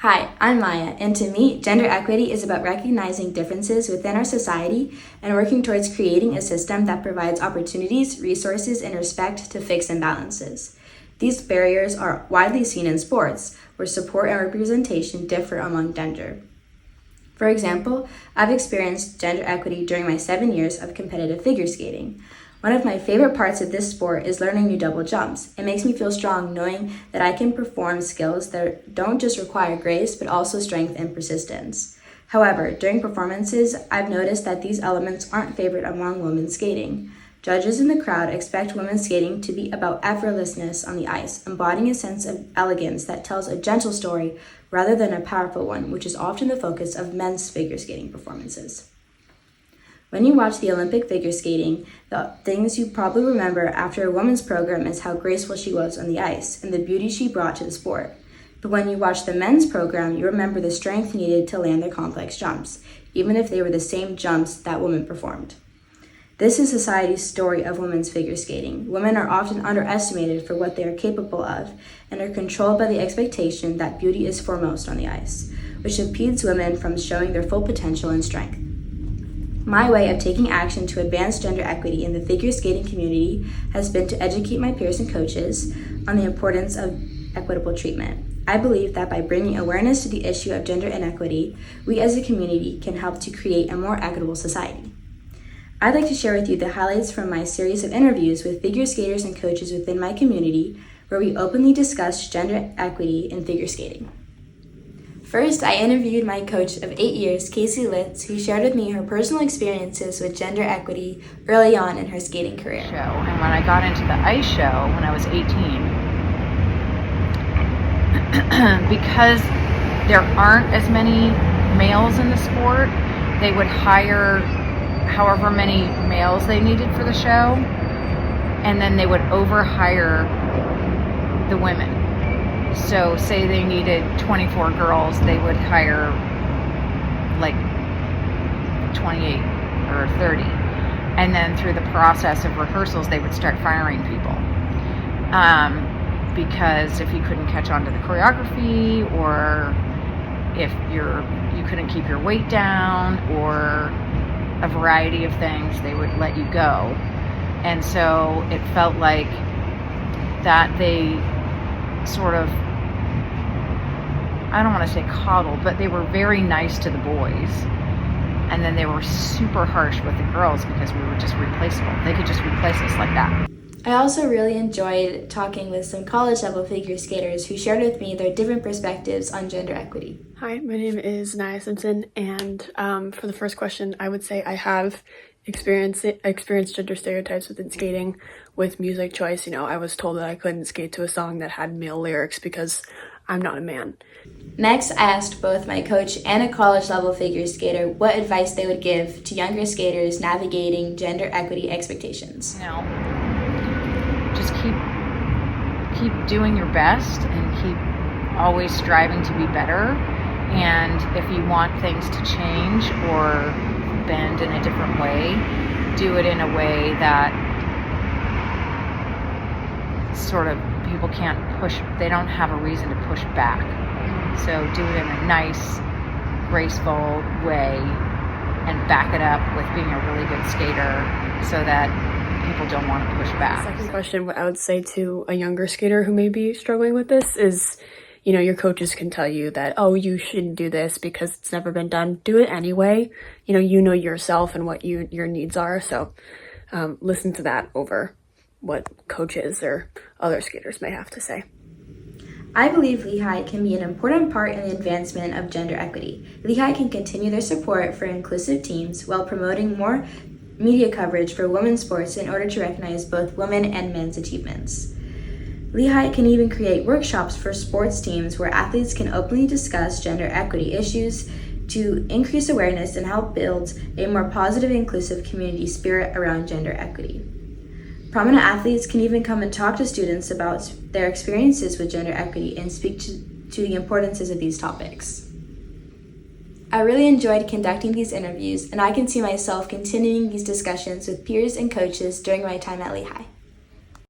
Hi, I'm Maya, and to me, gender equity is about recognizing differences within our society and working towards creating a system that provides opportunities, resources, and respect to fix imbalances. These barriers are widely seen in sports, where support and representation differ among gender. For example, I've experienced gender equity during my 7 years of competitive figure skating. One of my favorite parts of this sport is learning new double jumps. It makes me feel strong knowing that I can perform skills that don't just require grace, but also strength and persistence. However, during performances, I've noticed that these elements aren't favored among women skating. Judges in the crowd expect women skating to be about effortlessness on the ice, embodying a sense of elegance that tells a gentle story rather than a powerful one, which is often the focus of men's figure skating performances. When you watch the Olympic figure skating, the things you probably remember after a woman's program is how graceful she was on the ice and the beauty she brought to the sport. But when you watch the men's program, you remember the strength needed to land their complex jumps, even if they were the same jumps that women performed. This is society's story of women's figure skating. Women are often underestimated for what they are capable of and are controlled by the expectation that beauty is foremost on the ice, which impedes women from showing their full potential and strength. My way of taking action to advance gender equity in the figure skating community has been to educate my peers and coaches on the importance of equitable treatment. I believe that by bringing awareness to the issue of gender inequity, we as a community can help to create a more equitable society. I'd like to share with you the highlights from my series of interviews with figure skaters and coaches within my community, where we openly discussed gender equity in figure skating. First, I interviewed my coach of 8 years, Casey Litz, who shared with me her personal experiences with gender equity early on in her skating career. And when I got into the ice show when I was 18, because there aren't as many males in the sport, they would hire however many males they needed for the show, and then they would overhire the women. So say they needed 24 girls, they would hire like 28 or 30. And then through the process of rehearsals, they would start firing people. Because if you couldn't catch on to the choreography, or if you couldn't keep your weight down, or a variety of things, they would let you go. And so it felt like that they sort of, I don't want to say coddled, but they were very nice to the boys. And then they were super harsh with the girls because we were just replaceable. They could just replace us like that. I also really enjoyed talking with some college-level figure skaters who shared with me their different perspectives on gender equity. Hi, my name is Naya Simpson, and for the first question, I would say I have experienced gender stereotypes within skating with music choice. I was told that I couldn't skate to a song that had male lyrics because I'm not a man. Next, I asked both my coach and a college-level figure skater what advice they would give to younger skaters navigating gender equity expectations. Just keep doing your best and keep always striving to be better. And if you want things to change or bend in a different way, do it in a way that sort of people can't push, they don't have a reason to push back. So do it in a nice, graceful way and back it up with being a really good skater so that people don't want to push back. The second question, what I would say to a younger skater who may be struggling with this is, your coaches can tell you that, oh, you shouldn't do this because it's never been done. Do it anyway. You know yourself and what your needs are. So listen to that over what coaches or other skaters may have to say. I believe Lehigh can be an important part in the advancement of gender equity. Lehigh can continue their support for inclusive teams while promoting more media coverage for women's sports in order to recognize both women and men's achievements. Lehigh can even create workshops for sports teams where athletes can openly discuss gender equity issues to increase awareness and help build a more positive, inclusive community spirit around gender equity. Prominent athletes can even come and talk to students about their experiences with gender equity and speak to the importances of these topics. I really enjoyed conducting these interviews, and I can see myself continuing these discussions with peers and coaches during my time at Lehigh.